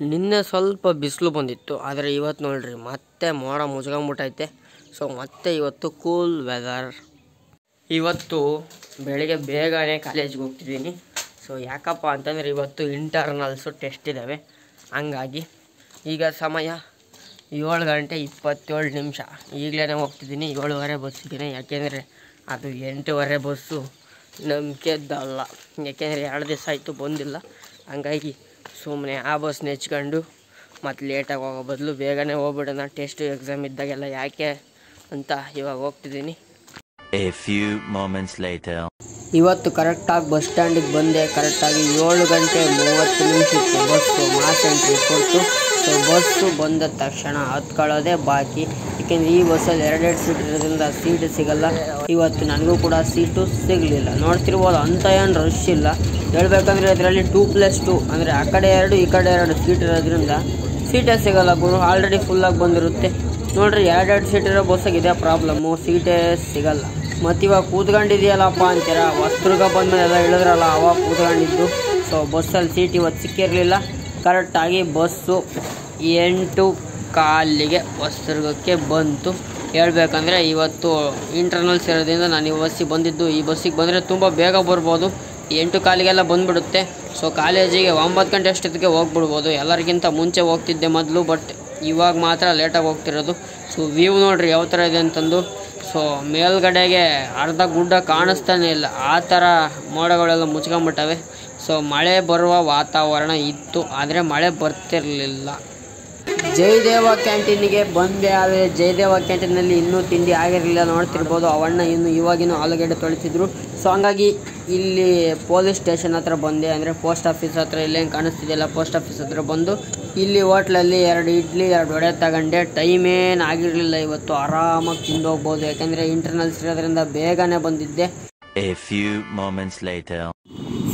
ನಿನ್ನೆ ಸ್ವಲ್ಪ ಬಿಸಿಲು ಬಂದಿತ್ತು, ಆದರೆ ಇವತ್ತು ನೋಡ್ರಿ ಮತ್ತೆ ಮೋಡ ಮುಚ್ಕೊಂಬಿಟ್ಟೈತೆ. ಸೊ ಮತ್ತೆ ಇವತ್ತು ಕೂಲ್ ವೆದರ್. ಇವತ್ತು ಬೆಳಿಗ್ಗೆ ಬೇಗನೆ ಕಾಲೇಜ್ಗೆ ಹೋಗ್ತಿದ್ದೀನಿ. ಸೊ ಯಾಕಪ್ಪ ಅಂತಂದರೆ ಇವತ್ತು ಇಂಟರ್ನಲ್ಸು ಟೆಸ್ಟ್ ಇದ್ದಾವೆ. ಹಂಗಾಗಿ ಈಗ ಸಮಯ 7:27. ಈಗಲೇ ಹೋಗ್ತಿದ್ದೀನಿ. 7:15 ಬಸ್ಸಿಗೆ. ಯಾಕೆಂದರೆ ಅದು 8:15 ಬಸ್ಸು ನಂಬಿಕೆದ್ದಲ್ಲ. ಯಾಕೆಂದರೆ 2 ದಿವಸ ಆಯಿತು ಬಂದಿಲ್ಲ. ಹಂಗಾಗಿ ಸುಮ್ಮನೆ ಆ ಬಸ್ ನೆಚ್ಕೊಂಡು ಮತ್ತು ಲೇಟಾಗಿ ಹೋಗೋ ಬದಲು ಬೇಗನೆ ಹೋಗ್ಬಿಡೋಣ. ಟೆಸ್ಟು ಎಕ್ಸಾಮ್ ಇದ್ದಾಗೆಲ್ಲ ಯಾಕೆ ಅಂತ ಇವಾಗ ಹೋಗ್ತಿದ್ದೀನಿ. ಇವತ್ತು ಕರೆಕ್ಟಾಗಿ ಬಸ್ ಸ್ಟ್ಯಾಂಡಿಗೆ ಬಂದೆ. ಕರೆಕ್ಟಾಗಿ 7:30 ಬಸ್ಸು ಮಾಸ್ ಎಂಟ್ರಿ ಕೊಟ್ಟು. ಸೊ ಬಸ್ಸು ಬಂದ ತಕ್ಷಣ ಹತ್ಕೊಳ್ಳೋದೇ ಬಾಕಿ. ಏಕೆಂದರೆ ಈ ಬಸ್ಸಲ್ಲಿ 2 ಸೀಟ್ ಇರೋದ್ರಿಂದ ಸೀಟು ಸಿಗಲ್ಲ. ಇವತ್ತು ನನಗೂ ಕೂಡ ಸೀಟು ಸಿಗಲಿಲ್ಲ. ನೋಡ್ತಿರ್ಬೋದು, ಅಂಥ ಏನು ರಶ್ ಇಲ್ಲ. ಹೇಳ್ಬೇಕಂದ್ರೆ ಇದರಲ್ಲಿ 2+2 ಅಂದರೆ ಆ ಕಡೆ 2 ಈ ಕಡೆ 2 ಸೀಟ್ ಇರೋದ್ರಿಂದ ಸೀಟೇ ಸಿಗಲ್ಲ ಗುರು. ಆಲ್ರೆಡಿ ಫುಲ್ಲಾಗಿ ಬಂದಿರುತ್ತೆ. ನೋಡ್ರಿ, 2 ಸೀಟ್ ಇರೋ ಬಸ್ಸಾಗಿ ಇದೇ ಪ್ರಾಬ್ಲಮ್ಮು, ಸೀಟೇ ಸಿಗಲ್ಲ. ಮತ್ತು ಇವಾಗ ಕೂತ್ಕೊಂಡಿದೆಯಲ್ಲಪ್ಪ ಅಂತೀರ, ಹೊಸದುರ್ಗ ಬಂದಮೇಲೆ ಎಲ್ಲ ಹೇಳಿದ್ರಲ್ಲ, ಅವಾಗ ಕೂತ್ಕೊಂಡಿದ್ದು. ಸೊ ಬಸ್ಸಲ್ಲಿ ಸೀಟ್ ಇವತ್ತು ಸಿಕ್ಕಿರಲಿಲ್ಲ. ಕರೆಕ್ಟಾಗಿ ಬಸ್ಸು 8:15 ಹೊಸದುರ್ಗಕ್ಕೆ ಬಂತು. ಹೇಳ್ಬೇಕಂದ್ರೆ ಇವತ್ತು ಇಂಟರ್ನಲ್ಸ್ ಇರೋದ್ರಿಂದ ನಾನು ಈ ಬಸ್ಸಿಗೆ ಬಂದಿದ್ದು. ಈ ಬಸ್ಸಿಗೆ ಬಂದರೆ ತುಂಬ ಬೇಗ ಬರ್ಬೋದು. 8:15 ಬಂದುಬಿಡುತ್ತೆ. ಸೊ ಕಾಲೇಜಿಗೆ 9 ಗಂಟೆ ಅಷ್ಟೊತ್ತಿಗೆ ಹೋಗ್ಬಿಡ್ಬೋದು. ಎಲ್ಲರಿಗಿಂತ ಮುಂಚೆ ಹೋಗ್ತಿದ್ದೆ ಮೊದಲು, ಬಟ್ ಇವಾಗ ಮಾತ್ರ ಲೇಟಾಗಿ ಹೋಗ್ತಿರೋದು. ಸೊ ವ್ಯೂ ನೋಡಿರಿ ಯಾವ ಥರ ಇದೆ ಅಂತಂದು. ಸೊ ಮೇಲ್ಗಡೆಗೆ ಅರ್ಧ ಗುಡ್ಡ ಕಾಣಿಸ್ತಾನೆ ಇಲ್ಲ, ಆ ಥರ ಮೋಡಗಳೆಲ್ಲ ಮುಚ್ಕೊಂಬಿಟ್ಟವೆ. ಸೊ ಮಳೆ ಬರುವ ವಾತಾವರಣ ಇತ್ತು, ಆದರೆ ಮಳೆ ಬರ್ತಿರಲಿಲ್ಲ. ಜಯದೇವ ಕ್ಯಾಂಟೀನಿಗೆ ಬಂದೆ. ಆದರೆ ಜಯದೇವ ಕ್ಯಾಂಟೀನಲ್ಲಿ ಇನ್ನೂ ತಿಂಡಿ ಆಗಿರಲಿಲ್ಲ. ನೋಡ್ತಿರ್ಬೋದು, ಅವಣ್ಣ ಇವಾಗಿನೂ ಆಲೂಗಡ್ಡೆ ತೊಳಿತಿದ್ರು. ಸೊ ಹಂಗಾಗಿ ಇಲ್ಲಿ ಪೊಲೀಸ್ ಸ್ಟೇಷನ್ ಹತ್ರ ಬಂದೆ, ಅಂದರೆ ಪೋಸ್ಟ್ ಆಫೀಸ್ ಹತ್ರ. ಇಲ್ಲೇನು ಕಾಣಿಸ್ತಿದೆಯಲ್ಲ, ಪೋಸ್ಟ್ ಆಫೀಸ್ ಹತ್ರ ಬಂದು ಇಲ್ಲಿ ಹೋಟ್ಲಲ್ಲಿ 2 ಇಡ್ಲಿ 2 ವಡೆ ತಗೊಂಡೆ. ಟೈಮೇನು ಆಗಿರಲಿಲ್ಲ ಇವತ್ತು. ಆರಾಮಾಗಿ ತಿಂದು ಹೋಗ್ಬೋದು. ಯಾಕೆಂದರೆ ಇಂಟರ್ನಲ್ಸ್ ಇರೋದ್ರಿಂದ ಬೇಗನೆ ಬಂದಿದ್ದೆ.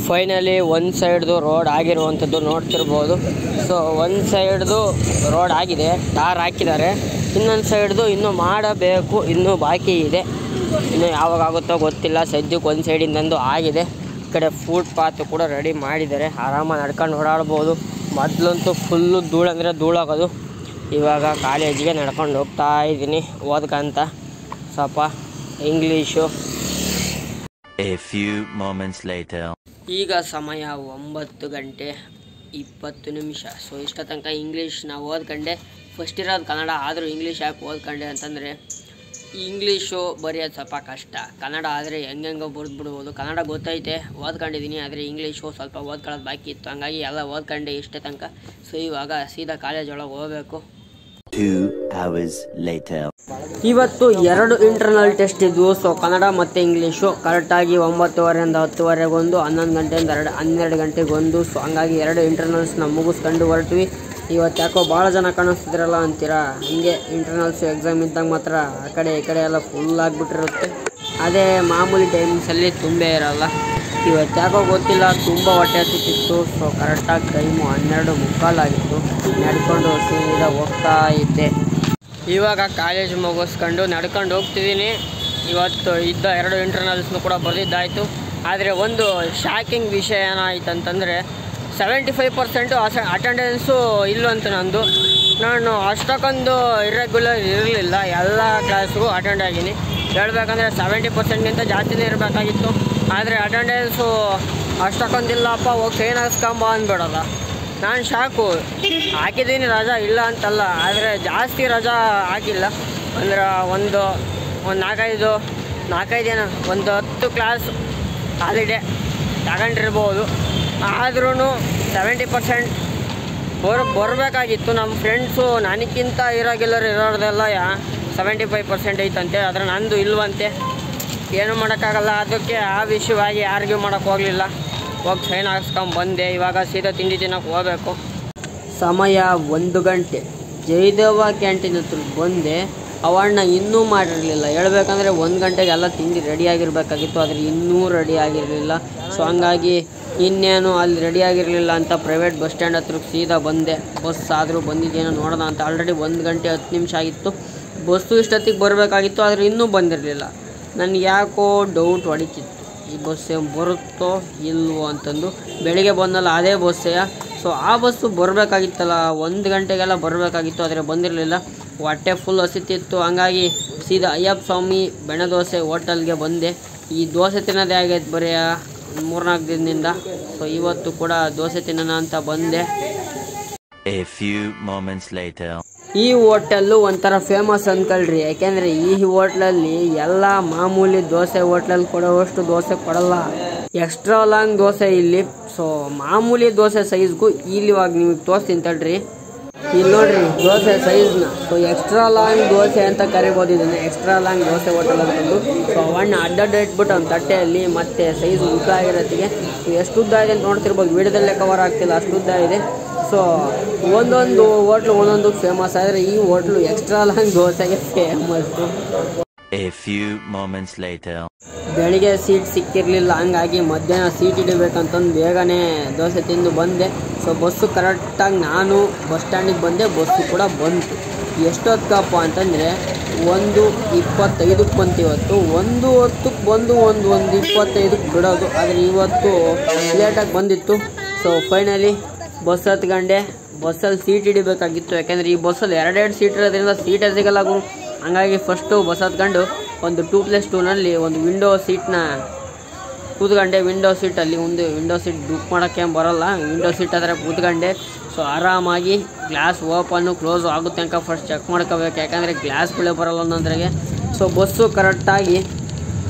ಫೈನಲಿ ಒಂದು ಸೈಡ್ದು ರೋಡ್ ಆಗಿರುವಂಥದ್ದು ನೋಡ್ತಿರ್ಬೋದು. ಸೊ ಒಂದು ಸೈಡ್ದು ರೋಡ್ ಆಗಿದೆ, ಟಾರ್ ಹಾಕಿದ್ದಾರೆ. ಇನ್ನೊಂದು ಸೈಡ್ದು ಇನ್ನೂ ಮಾಡಬೇಕು, ಇನ್ನೂ ಬಾಕಿ ಇದೆ. ಇನ್ನೂ ಯಾವಾಗ ಆಗುತ್ತೋ ಗೊತ್ತಿಲ್ಲ. ಸದ್ಯಕ್ಕೆ ಒಂದು ಸೈಡಿಂದಂದು ಆಗಿದೆ. ಈ ಕಡೆ ಫುಟ್ ಪಾತ್ ಕೂಡ ರೆಡಿ ಮಾಡಿದ್ದಾರೆ. ಆರಾಮಾಗಿ ನಡ್ಕೊಂಡು ಓಡಾಡ್ಬೋದು. ಮೊದಲಂತೂ ಫುಲ್ಲು ಧೂಳಂದರೆ ಧೂಳಾಗೋದು. ಇವಾಗ ಕಾಲೇಜಿಗೆ ನಡ್ಕೊಂಡು ಹೋಗ್ತಾ ಇದ್ದೀನಿ ಓದ್ಕಂತ. ಸ್ವಲ್ಪ ಇಂಗ್ಲೀಷು. ಈಗ ಸಮಯ 9:20. ಸೊ ಇಷ್ಟ ತನಕ ಇಂಗ್ಲೀಷ್ ನಾವು ಓದ್ಕೊಂಡೆ. ಫಸ್ಟ್ ಇರೋದು ಕನ್ನಡ, ಆದರೂ ಇಂಗ್ಲೀಷ್ ಯಾಕೆ ಓದ್ಕೊಂಡೆ ಅಂತಂದರೆ ಇಂಗ್ಲೀಷು ಬರೆಯೋದು ಸ್ವಲ್ಪ ಕಷ್ಟ. ಕನ್ನಡ ಆದರೆ ಹೆಂಗೆಂಗೋ ಬರೆದ್ಬಿಡ್ಬೋದು. ಕನ್ನಡ ಗೊತ್ತೈತೆ, ಓದ್ಕೊಂಡಿದ್ದೀನಿ. ಆದರೆ ಇಂಗ್ಲೀಷು ಸ್ವಲ್ಪ ಓದ್ಕೊಳ್ಳೋದು ಬಾಕಿ ಇತ್ತು. ಹಂಗಾಗಿ ಎಲ್ಲ ಓದ್ಕೊಂಡೆ ಇಷ್ಟೇ ತನಕ. ಸೊ ಇವಾಗ ಸೀದಾ ಕಾಲೇಜ್ ಒಳಗೆ ಹೋಗಬೇಕು. 2 hours later. ಇವತ್ತು 2 ಇಂಟರ್ನಲ್ ಟೆಸ್ಟ್ ಇದ್ವು. ಸೊ ಕನ್ನಡ ಮತ್ತು ಇಂಗ್ಲೀಷು. ಕರೆಕ್ಟಾಗಿ 9:30 10:00 11 ಗಂಟೆಯಿಂದ 12 ಗಂಟೆಗೆ. ಸೊ ಹಂಗಾಗಿ 2 ಇಂಟರ್ನಲ್ಸ್ನ ಮುಗಿಸ್ಕೊಂಡು ಹೊರಟ್ವಿ. ಇವತ್ತು ಯಾಕೋ ಭಾಳ ಜನ ಕಾಣಿಸ್ತಿದ್ರಲ್ಲ ಅಂತೀರಾ, ಹೀಗೆ ಇಂಟರ್ನಲ್ಸು ಎಕ್ಸಾಮ್ ಇದ್ದಾಗ ಮಾತ್ರ ಆ ಕಡೆ ಈ ಕಡೆ ಎಲ್ಲ ಫುಲ್ ಆಗಿಬಿಟ್ಟಿರುತ್ತೆ. ಅದೇ ಮಾಮೂಲಿ ಟೈಮಿಂಗ್ಸಲ್ಲಿ ತುಂಬೇ ಇರೋಲ್ಲ. ಇವತ್ತು ಯಾಕೋ ಗೊತ್ತಿಲ್ಲ, ತುಂಬ ಹೊಟ್ಟೆ ಹತ್ತಿತ್ತು. ಸೊ ಕರೆಕ್ಟಾಗಿ ಟೈಮು 12:15 ಆಗಿತ್ತು. ನಡ್ಕೊಂಡು ಸೀದಾ ಹೋಗ್ತಾ ಇದ್ದೆ. ಇವಾಗ ಕಾಲೇಜ್ ಮುಗಿಸ್ಕೊಂಡು ನಡ್ಕೊಂಡು ಹೋಗ್ತಿದ್ದೀನಿ. ಇವತ್ತು ಇದ್ದ 2 ಇಂಟರ್ನಲ್ಸ್ನು ಕೂಡ ಬರೆದಿದ್ದಾಯಿತು. ಆದರೆ ಒಂದು ಶಾಕಿಂಗ್ ವಿಷಯ ಏನಾಯ್ತು ಅಂತಂದರೆ 75% ಅಟೆಂಡೆನ್ಸು ಇಲ್ಲವಂತ ನಂದು. ನಾನು ಅಷ್ಟಕ್ಕೊಂದು ಇರ್ರೆಗ್ಯುಲರ್ ಇರಲಿಲ್ಲ. ಎಲ್ಲ ಕ್ಲಾಸ್ಗೂ ಅಟೆಂಡ್ ಆಗಿನಿ. ಹೇಳ್ಬೇಕಂದ್ರೆ 70%ಗಿಂತ ಜಾಸ್ತಿನೇ ಇರಬೇಕಾಗಿತ್ತು. ಆದರೆ ಅಟೆಂಡೆನ್ಸು ಅಷ್ಟಕ್ಕೊಂದಿಲ್ಲಪ್ಪ, ಹೋಗಿ ಸೈನ್ ಹಾಕ್ಸ್ಕೊಂಬ ಅಂದ್ಬಿಡೋಲ್ಲ. ನಾನು ಶಾಕು. ಹಾಕಿದ್ದೀನಿ ರಜಾ, ಇಲ್ಲ ಅಂತಲ್ಲ, ಆದರೆ ಜಾಸ್ತಿ ರಜಾ ಹಾಕಿಲ್ಲ. ಅಂದ್ರೆ ಒಂದು 4-5 ದಿನ, ಒಂದು 10 ಕ್ಲಾಸ್ ಹಾಲಿಡೇ ತಗೊಂಡಿರ್ಬೋದು. ಆದ್ರೂ 70% ಬರಬೇಕಾಗಿತ್ತು. ನಮ್ಮ ಫ್ರೆಂಡ್ಸು ನನಗಿಂತ ಇರೋಗಿಲ್ಲರು ಇರೋದೆಲ್ಲ 75% ಐತಂತೆ. ಆದರೆ ನಂದು ಇಲ್ವಂತೆ. ಏನೂ ಮಾಡೋಕ್ಕಾಗಲ್ಲ. ಅದಕ್ಕೆ ಆ ವಿಷಯವಾಗಿ ಯಾರಿಗೂ ಮಾಡೋಕ್ಕೆ ಹೋಗಲಿಲ್ಲ. ಹೋಗಿ ಸೈನ್ ಹಾಕ್ಸ್ಕೊಂಬಂದೆ. ಇವಾಗ ಸೀದಾ ತಿಂಡಿ ತಿನ್ನೋಕೆ ಹೋಗಬೇಕು. ಸಮಯ 1 ಗಂಟೆ. ಜಯದೇವ ಕ್ಯಾಂಟೀನ್ ಹತ್ರ ಬಂದೆ. ಅವಣ್ಣ ಇನ್ನೂ ಮಾಡಿರಲಿಲ್ಲ. ಹೇಳ್ಬೇಕಂದ್ರೆ 1 ಗಂಟೆಗೆ ಎಲ್ಲ ತಿಂಡಿ ರೆಡಿಯಾಗಿರಬೇಕಾಗಿತ್ತು, ಆದರೆ ಇನ್ನೂ ರೆಡಿಯಾಗಿರಲಿಲ್ಲ. ಸೊ ಹಂಗಾಗಿ ಇನ್ನೇನು ಅಲ್ಲಿ ರೆಡಿಯಾಗಿರಲಿಲ್ಲ ಅಂತ ಪ್ರೈವೇಟ್ ಬಸ್ ಸ್ಟ್ಯಾಂಡ್ ಹತ್ರಕ್ಕೆ ಸೀದಾ ಬಂದೆ. ಬಸ್ ಆದರೂ ಬಂದಿದ್ದೇನೋ ನೋಡೋಣ ಅಂತ. ಆಲ್ರೆಡಿ 1 ಗಂಟೆ 10 ನಿಮಿಷ ಆಗಿತ್ತು. ಬಸ್ಸು ಇಷ್ಟೊತ್ತಿಗೆ ಬರಬೇಕಾಗಿತ್ತು, ಆದರೆ ಇನ್ನೂ ಬಂದಿರಲಿಲ್ಲ. ನನಗೆ ಯಾಕೋ ಡೌಟ್ ಹೊಡಿತಿತ್ತು, ಈ ಬಸ್ ಬರುತ್ತೋ ಇಲ್ವೋ ಅಂತಂದು. ಬೆಳಿಗ್ಗೆ ಬಂದಲ್ಲ ಅದೇ ಬಸ್ಸೆಯ. ಸೊ ಆ ಬಸ್ಸು ಬರಬೇಕಾಗಿತ್ತಲ್ಲ, 1 ಗಂಟೆಗೆಲ್ಲ ಬರಬೇಕಾಗಿತ್ತು, ಆದರೆ ಬಂದಿರಲಿಲ್ಲ. ಹೊಟ್ಟೆ ಫುಲ್ ಹಸಿತಿತ್ತು. ಹಂಗಾಗಿ ಸೀದಾ ಅಯ್ಯಪ್ಪ ಸ್ವಾಮಿ ಬೆಣ್ಣೆ ದೋಸೆ ಹೋಟೆಲ್ಗೆ ಬಂದೆ. ಈ ದೋಸೆ ತಿನ್ನೋದೇ ಆಗೈತೆ ಬರೀ 3-4 ದಿನದಿಂದ. ಸೊ ಇವತ್ತು ಕೂಡ ದೋಸೆ ತಿನ್ನೋಣ ಅಂತ ಬಂದೆ. A few moments later. ಈ ಹೋಟೆಲ್ಲು ಒಂಥರ ಫೇಮಸ್ ಅಂದ್ಕೊಳ್ರಿ, ಯಾಕೆಂದರೆ ಈ ಹೋಟ್ಲಲ್ಲಿ ಎಲ್ಲ ಮಾಮೂಲಿ ದೋಸೆ ಹೋಟ್ಲಲ್ಲಿ ಕೊಡೋವಷ್ಟು ದೋಸೆ ಕೊಡಲ್ಲ. ಎಕ್ಸ್ಟ್ರಾ ಲಾಂಗ್ ದೋಸೆ ಇಲ್ಲಿ. ಸೊ ಮಾಮೂಲಿ ದೋಸೆ ಸೈಜ್ಗೂ ಇಲ್ಲಿ ಇವಾಗ ನಿಮಗೆ ತೋರಿಸ್ತೀನಿ ತಡ್ರಿ. ಇಲ್ಲಿ ನೋಡ್ರಿ ದೋಸೆ ಸೈಜ್ನ. ಸೊ ಎಕ್ಸ್ಟ್ರಾ ಲಾಂಗ್ ದೋಸೆ ಅಂತ ಕರಿಬೋದು ಇದನ್ನು, ಎಕ್ಸ್ಟ್ರಾ ಲಾಂಗ್ ದೋಸೆ ಹೋಟೆಲ್ ಅಂತಂದು. ಸೊ ಅವನ್ನ ಅಡ್ಡಡ್ಡ ಇಟ್ಬಿಟ್ಟು ಒಂದು ತಟ್ಟೆಯಲ್ಲಿ ಮತ್ತೆ ಸೈಜ್ ಉದ್ದ ಆಗಿರೋತ್ತಿಗೆ. ಎಷ್ಟು ಉದ್ದ ಇದೆ ಅಂತ ನೋಡ್ತಿರ್ಬೋದು, ವಿಡಿಯೋದಲ್ಲೇ ಕವರ್ ಆಗ್ತಿಲ್ಲ, ಅಷ್ಟು ಉದ್ದ ಇದೆ. ಸೊ ಒಂದೊಂದು ಹೋಟ್ಲು ಒಂದೊಂದು ಫೇಮಸ್, ಆದರೆ ಈ ಹೋಟ್ಲು ಎಕ್ಸ್ಟ್ರಾ ಲಾಂಗ್ ದೋಸೆಗೆ famous. A few moments later. ಬೆಳಿಗ್ಗೆ ಸೀಟ್ ಸಿಕ್ಕಿರಲಿಲ್ಲ, ಹಂಗಾಗಿ ಮಧ್ಯಾಹ್ನ ಸೀಟ್ ಹಿಡಿಬೇಕಂತಂದು ಬೇಗನೆ ದೋಸೆ ತಿಂದು ಬಂದೆ. ಸೊ ಬಸ್ಸು ಕರೆಕ್ಟಾಗಿ ನಾನು ಬಸ್ ಸ್ಟ್ಯಾಂಡಿಗೆ ಬಂದೆ, ಬಸ್ಸು ಕೂಡ ಬಂತು. ಎಷ್ಟೊತ್ತಪ್ಪ ಅಂತಂದರೆ 1:25 ಬಂತು ಇವತ್ತು. 1:10 ಬಂದು 1:25 ಬಿಡೋದು, ಆದರೆ ಇವತ್ತು ಲೇಟಾಗಿ ಬಂದಿತ್ತು. ಸೊ ಫೈನಲಿ ಬಸ್ ಹತ್ಕೊಂಡೆ. ಬಸ್ಸಲ್ಲಿ ಸೀಟ್ ಹಿಡಿಬೇಕಾಗಿತ್ತು, ಯಾಕೆಂದರೆ ಈ ಬಸ್ಸಲ್ಲಿ 2 ಸೀಟ್ ಇರೋದ್ರಿಂದ ಸೀಟೇ ಸಿಗಲ್ಲ ಗುರು. ಹಂಗಾಗಿ ಫಸ್ಟು ಬಸ್ ಹತ್ಕೊಂಡು ಒಂದು 2+2ನಲ್ಲಿ ಒಂದು ವಿಂಡೋ ಸೀಟ್ನ ಕೂತ್ಕೊಂಡೆ. ವಿಂಡೋ ಸೀಟಲ್ಲಿ ಒಂದು ವಿಂಡೋ ಸೀಟ್ ಬುಕ್ ಮಾಡೋಕ್ಕೆ ಬರೋಲ್ಲ, ವಿಂಡೋ ಸೀಟ್ ಆದರೆ ಕೂತ್ಕೊಂಡೆ. ಸೊ ಆರಾಮಾಗಿ ಗ್ಲಾಸ್ ಓಪನ್ನು ಕ್ಲೋಸು ಆಗುತ್ತೆ ತನಕ ಫಸ್ಟ್ ಚೆಕ್ ಮಾಡ್ಕೋಬೇಕು, ಯಾಕಂದರೆ ಗ್ಲಾಸ್ಗಳೇ ಬರೋಲ್ಲ ಒಂದೊಂದ್ರಾಗೆ. ಸೊ ಬಸ್ಸು ಕರೆಕ್ಟಾಗಿ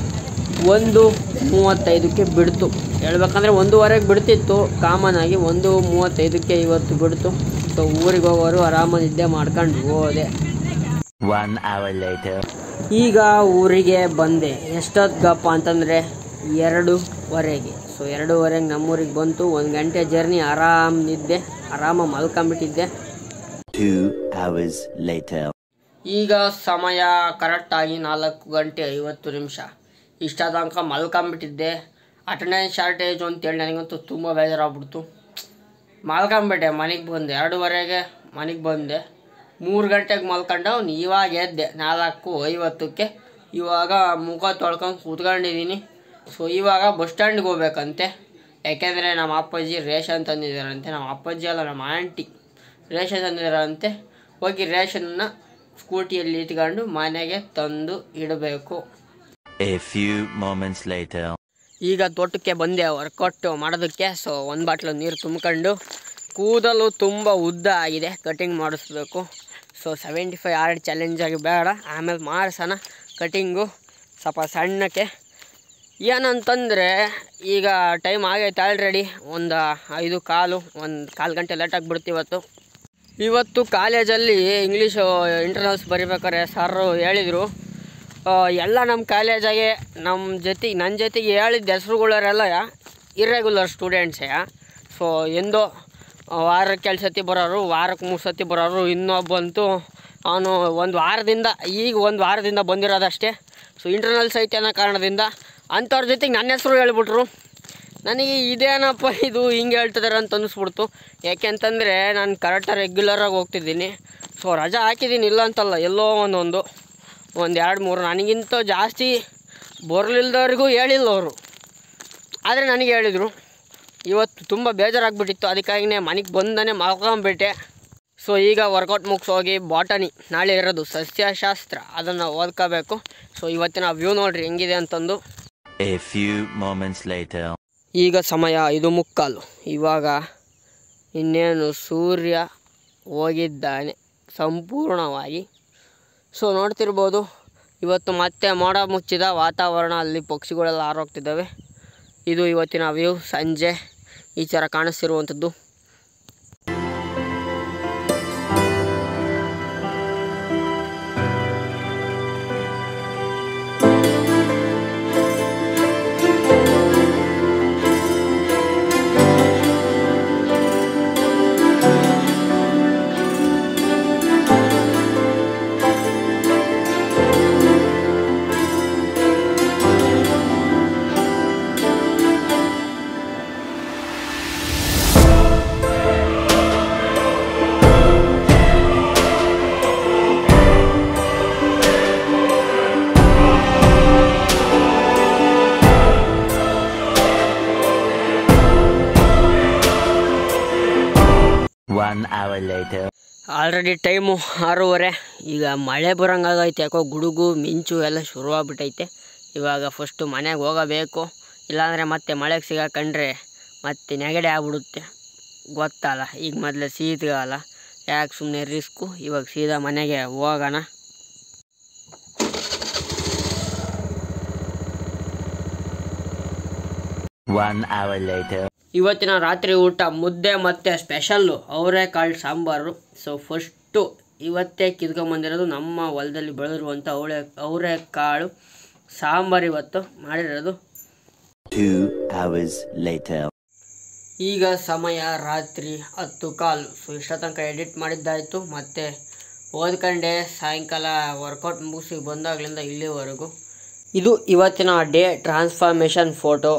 1:35ಕ್ಕೆ ಬಿಡ್ತು. ಹೇಳ್ಬೇಕಂದ್ರೆ 1:15ಗೆ ಬಿಡ್ತಿತ್ತು ಕಾಮನ್ ಆಗಿ, 1:35ಕ್ಕೆ ಇವತ್ತು ಬಿಡ್ತು. ಸೊ ಊರಿಗೆ ಹೋಗೋರು ಆರಾಮಾಗಿ ನಿದ್ದೆ ಮಾಡ್ಕೊಂಡು ಹೋದೆ. 1 hour later. ಈಗ ಊರಿಗೆ ಬಂದೆ. ಎಷ್ಟೊತ್ತಿಗಪ್ಪ ಅಂತಂದರೆ 2:15ಗೆ. ಸೊ 2:15ಗೆ ನಮ್ಮೂರಿಗೆ ಬಂತು. 1 ಗಂಟೆ ಜರ್ನಿ, ಆರಾಮ್ ನಿದ್ದೆ, ಆರಾಮಾಗಿ ಮಲ್ಕೊಂಬಿಟ್ಟಿದ್ದೆ. 2 hours later. ಈಗ ಸಮಯ ಕರೆಕ್ಟಾಗಿ 4:50. ಇಷ್ಟ ತನಕ ಮಲ್ಕೊಂಬಿಟ್ಟಿದ್ದೆ. ಅಟೆಂಡೆನ್ಸ್ ಶಾರ್ಟೇಜ್ ಅಂತೇಳಿ ನನಗಂತೂ ತುಂಬ ಬೇಜಾರಾಗ್ಬಿಡ್ತು. ಮಲ್ಕೊಂಬಿಟ್ಟೆ. ಮನೆಗೆ ಬಂದೆ 2:15ಗೆ ಮನೆಗೆ ಬಂದೆ. 3 ಗಂಟೆಗೆ ಮಲ್ಕೊಂಡು ಇವಾಗ ಎದ್ದೆ 4:50ಕ್ಕೆ. ಇವಾಗ ಮುಖ ತೊಳ್ಕೊಂಡು ಕೂತ್ಕೊಂಡಿದ್ದೀನಿ. ಸೊ ಇವಾಗ ಬಸ್ ಸ್ಟ್ಯಾಂಡ್ಗೆ ಹೋಗ್ಬೇಕಂತೆ, ಯಾಕೆಂದರೆ ನಮ್ಮ ಅಪ್ಪಾಜಿ ರೇಷನ್ ತಂದಿದ್ದಾರಂತೆ. ನಮ್ಮ ಅಪ್ಪಾಜಿ ಅಲ್ಲ, ನಮ್ಮ ಆಂಟಿ ರೇಷನ್ ತಂದಿದ್ದಾರಂತೆ. ಹೋಗಿ ರೇಷನ್ನ ಸ್ಕೂಟಿಯಲ್ಲಿ ಇಟ್ಕೊಂಡು ಮನೆಗೆ ತಂದು ಇಡಬೇಕು. A few moments later. ಈಗ ತೋಟಕ್ಕೆ ಬಂದೆ ವರ್ಕೌಟ್ ಮಾಡೋದಕ್ಕೆ. ಸೊ 1 ಬಾಟ್ಲು ನೀರು ತುಂಬ್ಕೊಂಡು, ಕೂದಲು ತುಂಬ ಉದ್ದ ಆಗಿದೆ, ಕಟಿಂಗ್ ಮಾಡಿಸ್ಬೇಕು. ಸೊ 75 ಆರ್ಡ್ ಚಾಲೆಂಜಾಗಿ ಬೇಡ, ಆಮೇಲೆ ಮಾಡಿಸೋಣ ಕಟಿಂಗು ಸ್ವಲ್ಪ ಸಣ್ಣಕ್ಕೆ. ಏನಂತಂದರೆ ಈಗ ಟೈಮ್ ಆಗೈತೆ ಆಲ್ರೆಡಿ, 1:05 ಗಂಟೆ ಲೇಟಾಗಿ ಬಿಡ್ತೀವತ್ತು. ಇವತ್ತು ಕಾಲೇಜಲ್ಲಿ ಇಂಗ್ಲೀಷು ಇಂಟರ್ನಲ್ಸ್ ಬರಿಬೇಕಾರೆ ಸರ್ ಹೇಳಿದರು, ಎಲ್ಲ ನಮ್ಮ ಕಾಲೇಜಾಗೆ ನನ್ನ ಜೊತೆಗೆ ಹೇಳಿದ ಹೆಸ್ರುಗಳರೆಲ್ಲ ಇರ್ರೆಗ್ಯುಲರ್ ಸ್ಟೂಡೆಂಟ್ಸೇ. ಸೊ ಎಂದೋ ವಾರಕ್ಕೆ 2 ಸತಿ ಬರೋರು, ವಾರಕ್ಕೆ 3 ಸತಿ ಬರೋರು. ಇನ್ನೊಬ್ಬಂತೂ ಅವನು ಒಂದು ವಾರದಿಂದ ಬಂದಿರೋದಷ್ಟೇ. ಸೊ ಇಂಟರ್ನಲ್ಸ್ ಐತೆ ಅನ್ನೋ ಕಾರಣದಿಂದ ಅಂಥವ್ರ ಜೊತೆಗೆ ನನ್ನ ಹೆಸರು ಹೇಳ್ಬಿಟ್ರು. ನನಗೆ ಇದೇನಪ್ಪ ಇದು ಹಿಂಗೆ ಹೇಳ್ತಿದ್ದಾರೆ ಅಂತ ಅನ್ನಿಸ್ಬಿಡ್ತು. ಯಾಕೆಂತಂದರೆ ನಾನು ಕರೆಕ್ಟಾಗಿ ರೆಗ್ಯುಲರಾಗಿ ಹೋಗ್ತಿದ್ದೀನಿ. ಸೊ ರಜಾ ಹಾಕಿದ್ದೀನಿ, ಇಲ್ಲ ಅಂತಲ್ಲ, ಎಲ್ಲೋ ಒಂದು 2-3 ನನಗಿಂತ ಜಾಸ್ತಿ ಬರಲಿಲ್ದವ್ರಿಗೂ ಹೇಳಿಲ್ಲ ಅವರು, ಆದರೆ ನನಗೆ ಹೇಳಿದರು. ಇವತ್ತು ತುಂಬ ಬೇಜಾರಾಗ್ಬಿಟ್ಟಿತ್ತು, ಅದಕ್ಕಾಗಿಯೇ ಮನೆಗೆ ಬಂದೇ ಮಲ್ಕೊಂಬಿಟ್ಟೆ. ಸೊ ಈಗ ವರ್ಕೌಟ್ ಮುಗಿಸೋಗಿ ಬಾಟನಿ, ನಾಳೆ ಇರೋದು ಸಸ್ಯಶಾಸ್ತ್ರ, ಅದನ್ನು ಓದ್ಕೋಬೇಕು. ಸೊ ಇವತ್ತಿನ ವ್ಯೂ ನೋಡ್ರಿ ಹೆಂಗಿದೆ ಅಂತಂದು. A few moments later. ಈಗ ಸಮಯ 5:45. ಇವಾಗ ಇನ್ನೇನು ಸೂರ್ಯ ಹೋಗಿದ್ದಾನೆ ಸಂಪೂರ್ಣವಾಗಿ. ಸೊ ನೋಡ್ತಿರ್ಬೋದು, ಇವತ್ತು ಮತ್ತೆ ಮೋಡ ಮುಚ್ಚಿದ ವಾತಾವರಣ, ಅಲ್ಲಿ ಪಕ್ಷಿಗಳೆಲ್ಲ ಹಾರೋಗ್ತಿದ್ದಾವೆ. ಇದು ಇವತ್ತಿನ ವ್ಯೂ, ಸಂಜೆ ಈ ಥರ ಕಾಣಿಸ್ತಿರುವಂಥದ್ದು. hour later. Already time 6:30. ಈಗ ಮಳೆ ಬರೋಂಗಾಗೈತೆ, ಯಾಕೋ ಗುಡುಗು ಮಿಂಚು ಎಲ್ಲ ಶುರುವಾಗ್ಬಿಟ್ಟೈತೆ. ಇವಾಗ ಫಸ್ಟು ಮನೆಗೆ ಹೋಗಬೇಕು, ಇಲ್ಲಾಂದರೆ ಮತ್ತೆ ಮಳೆಗೆ ಸಿಗಾಕೊಂಡ್ರೆ ಮತ್ತೆ ನೆಗಡಿ ಆಗ್ಬಿಡುತ್ತೆ. ಗೊತ್ತಲ್ಲ, ಈಗ ಮೊದಲೇ ಶೀತಗಾಲ, ಯಾಕೆ ಸುಮ್ಮನೆ ರಿಸ್ಕು. ಇವಾಗ ಸೀದಾ ಮನೆಗೆ ಹೋಗೋಣ. One hour later. ಇವತ್ತಿನ ರಾತ್ರಿ ಊಟ ಮುದ್ದೆ ಮತ್ತು ಸ್ಪೆಷಲ್ಲು ಅವರೆಕಾಳು ಸಾಂಬಾರು. ಸೊ ಫಸ್ಟು ಇವತ್ತೇ ಕಿತ್ಕೊಂಬಂದಿರೋದು ನಮ್ಮ ಹೊಲದಲ್ಲಿ ಬೆಳೆದಿರುವಂಥ ಅವರೆಕಾಳು ಸಾಂಬಾರು ಇವತ್ತು ಮಾಡಿರೋದು. 2 hours later. ಈಗ ಸಮಯ ರಾತ್ರಿ 10:15. ಸೊ ಇಷ್ಟ ತನಕ ಎಡಿಟ್ ಮಾಡಿದ್ದಾಯಿತು, ಮತ್ತು ಓದ್ಕೊಂಡೆ. ಸಾಯಂಕಾಲ ವರ್ಕೌಟ್ ಮುಗಿಸಿ ಬಂದಾಗಲಿಂದ ಇಲ್ಲಿವರೆಗೂ ಇದು ಇವತ್ತಿನ ಡೇ ಟ್ರಾನ್ಸ್ಫಾರ್ಮೇಷನ್ ಫೋಟೋ.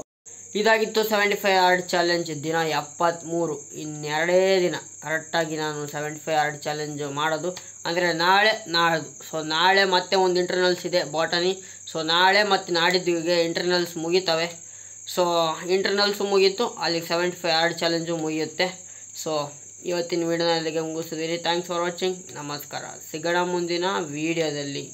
ಇದಾಗಿತ್ತು 75 ಹಾರ್ಡ್ ಚಾಲೆಂಜ್. ದಿನ 73. ಇನ್ನೆರಡೇ ದಿನ ಕರೆಕ್ಟಾಗಿ ನಾನು 75 ಹಾರ್ಡ್ ಚಾಲೆಂಜ್ ಮಾಡೋದು. ಅಂದರೆ ನಾಳ್ದು. ಸೊ ನಾಳೆ ಮತ್ತೆ ಒಂದು ಇಂಟರ್ನಲ್ಸ್ ಇದೆ, ಬಾಟನಿ. ಸೊ ನಾಳೆ ಮತ್ತು ನಾಡಿದ್ದಿಗೆ ಇಂಟರ್ನಲ್ಸ್ ಮುಗಿತವೆ. ಸೊ ಇಂಟರ್ನಲ್ಸು ಮುಗೀತು, ಅಲ್ಲಿಗೆ 75 ಹಾರ್ಡ್ ಚಾಲೆಂಜು ಮುಗಿಯುತ್ತೆ. ಸೊ ಇವತ್ತಿನ ವೀಡಿಯೋನ ಅಲ್ಲಿಗೆ ಮುಗಿಸ್ತಿದ್ದೀನಿ. Thanks for watching. ನಮಸ್ಕಾರ. ಸಿಗೋಣ ಮುಂದಿನ ವೀಡಿಯೋದಲ್ಲಿ.